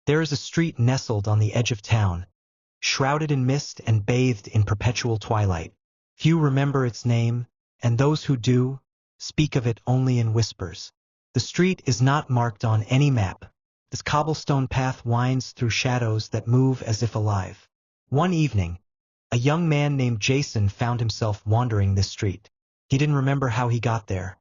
There is a street nestled on the edge of town, shrouded in mist and bathed in perpetual twilight. Few remember its name, and those who do, speak of it only in whispers. The street is not marked on any map. This cobblestone path winds through shadows that move as if alive. One evening, a young man named Jason found himself wandering this street. He didn't remember how he got there,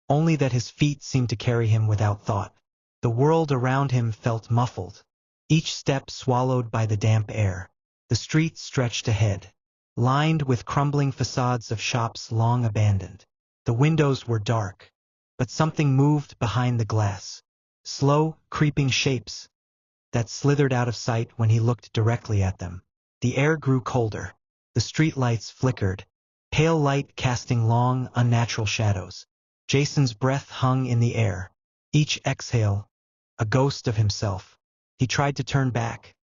only that his feet seemed to carry him without thought. The world around him felt muffled, each step swallowed by the damp air. The street stretched ahead, lined with crumbling facades of shops long abandoned. The windows were dark, but something moved behind the glass. Slow, creeping shapes that slithered out of sight when he looked directly at them. The air grew colder. The streetlights flickered, pale light casting long, unnatural shadows. Jason's breath hung in the air, each exhale a ghost of himself. He tried to turn back,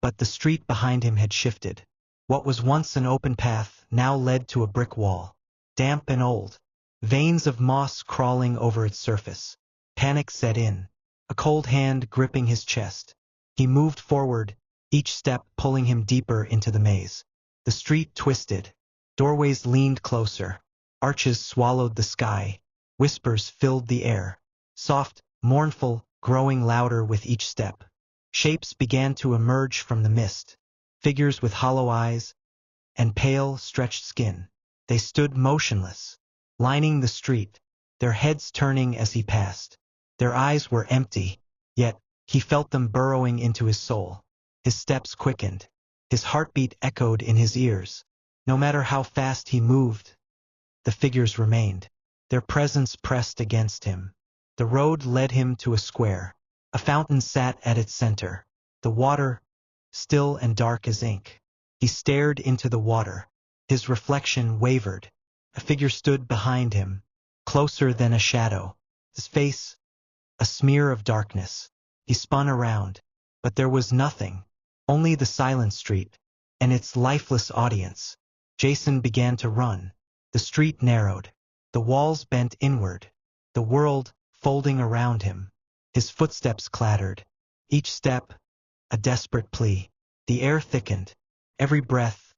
but the street behind him had shifted. What was once an open path now led to a brick wall, damp and old, veins of moss crawling over its surface. Panic set in, a cold hand gripping his chest. He moved forward, each step pulling him deeper into the maze. The street twisted, doorways leaned closer, arches swallowed the sky, whispers filled the air, soft, mournful, growing louder with each step. Shapes began to emerge from the mist, figures with hollow eyes and pale, stretched skin. They stood motionless, lining the street, their heads turning as he passed. Their eyes were empty, yet he felt them burrowing into his soul. His steps quickened, his heartbeat echoed in his ears. No matter how fast he moved, the figures remained, their presence pressed against him. The road led him to a square. A fountain sat at its center, the water still and dark as ink. He stared into the water. His reflection wavered. A figure stood behind him, closer than a shadow, his face a smear of darkness. He spun around, but there was nothing, only the silent street and its lifeless audience. Jason began to run. The street narrowed, the walls bent inward, the world folding around him. His footsteps clattered, each step a desperate plea. The air thickened, every breath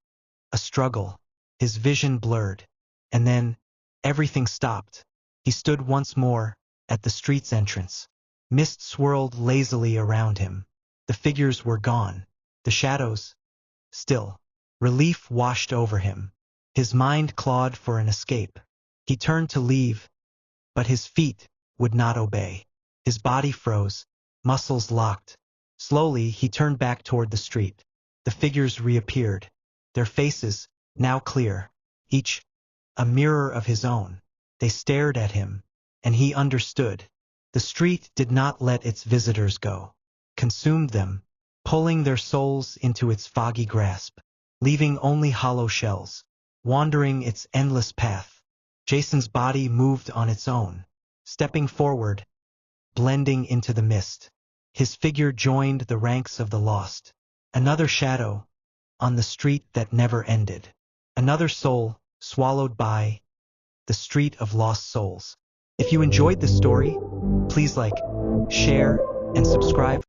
a struggle. His vision blurred, and then everything stopped. He stood once more at the street's entrance. Mist swirled lazily around him. The figures were gone, the shadows still. Relief washed over him. His mind clawed for an escape. He turned to leave, but his feet would not obey. His body froze, muscles locked. Slowly he turned back toward the street. The figures reappeared, their faces now clear, each a mirror of his own. They stared at him, and he understood. The street did not let its visitors go, consumed them, pulling their souls into its foggy grasp, leaving only hollow shells, wandering its endless path. Jason's body moved on its own, stepping forward, blending into the mist. His figure joined the ranks of the lost. Another shadow on the street that never ended. Another soul swallowed by the street of lost souls. If you enjoyed this story, please like, share, and subscribe.